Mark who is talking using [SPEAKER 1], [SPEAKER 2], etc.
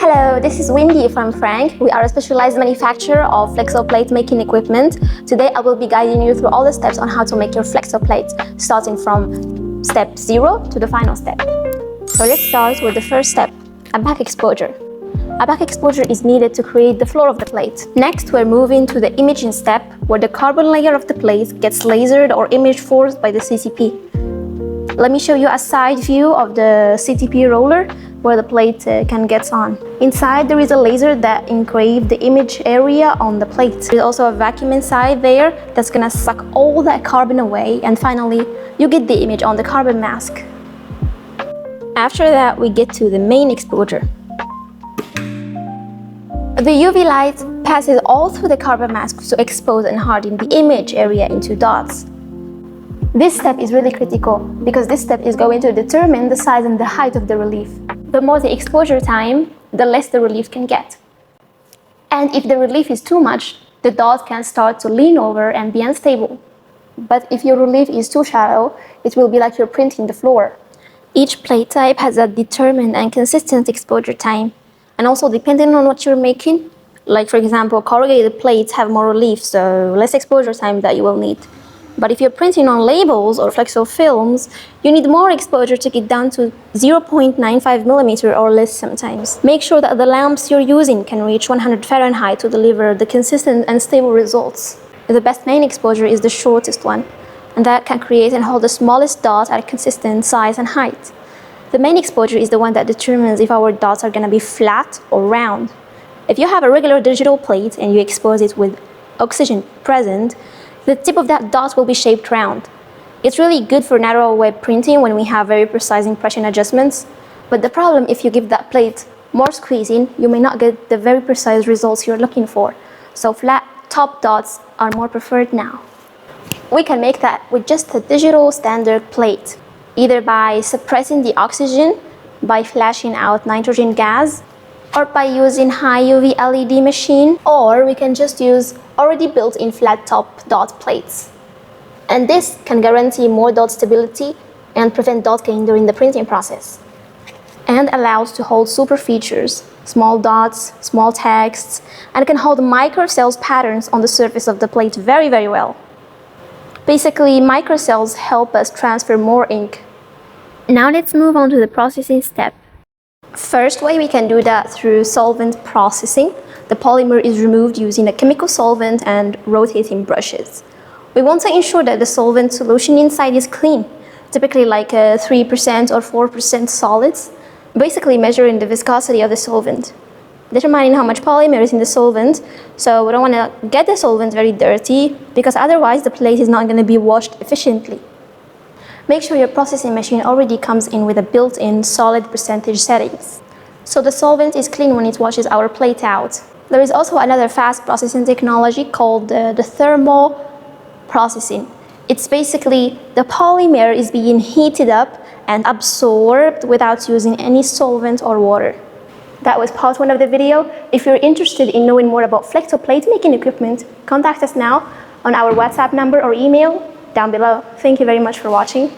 [SPEAKER 1] Hello, this is Wendy from Frank. We are a specialized manufacturer of Flexo plate making equipment. Today I will be guiding you through all the steps on how to make your Flexo plate, starting from step 0 to the final step. So let's start with the first step, a back exposure. A back exposure is needed to create the floor of the plate. Next, we're moving to the imaging step, where the carbon layer of the plate gets lasered or image forced by the CTP. Let me show you a side view of the CTP roller where the plate can get on. Inside there is a laser that engraves the image area on the plate. There's also a vacuum inside there that's gonna suck all that carbon away, and finally you get the image on the carbon mask. After that, we get to the main exposure. The UV light passes all through the carbon mask to expose and harden the image area into dots. This step is really critical because this step is going to determine the size and the height of the relief. The more the exposure time, the less the relief can get. And if the relief is too much, the dot can start to lean over and be unstable. But if your relief is too shallow, it will be like you're printing the floor. Each plate type has a determined and consistent exposure time. And also depending on what you're making, like for example, corrugated plates have more relief, so less exposure time that you will need. But if you're printing on labels or Flexo films, you need more exposure to get down to 0.95 millimeter or less sometimes. Make sure that the lamps you're using can reach 100 Fahrenheit to deliver the consistent and stable results. The best main exposure is the shortest one, and that can create and hold the smallest dot at a consistent size and height. The main exposure is the one that determines if our dots are gonna be flat or round. If you have a regular digital plate and you expose it with oxygen present, the tip of that dot will be shaped round. It's really good for narrow web printing when we have very precise impression adjustments, but the problem, if you give that plate more squeezing, you may not get the very precise results you're looking for. So flat top dots are more preferred now. We can make that with just a digital standard plate, either by suppressing the oxygen, by flashing out nitrogen gas, or by using high UV LED machine, or we can just use already built-in flat top dot plates. And this can guarantee more dot stability and prevent dot gain during the printing process. And allows to hold super features, small dots, small texts, and can hold microcells patterns on the surface of the plate very, very well. Basically, microcells help us transfer more ink. Now let's move on to the processing step. First way we can do that through solvent processing. The polymer is removed using a chemical solvent and rotating brushes. We want to ensure that the solvent solution inside is clean, typically like 3% or 4% solids, basically measuring the viscosity of the solvent, determining how much polymer is in the solvent. So we don't want to get the solvent very dirty because otherwise the plate is not going to be washed efficiently. Make sure your processing machine already comes in with a built-in solid percentage settings, so the solvent is clean when it washes our plate out. There is also another fast processing technology called the thermal processing. It's basically the polymer is being heated up and absorbed without using any solvent or water. That was part 1 of the video. If you're interested in knowing more about Flexo plate making equipment, contact us now on our WhatsApp number or email down below. Thank you very much for watching.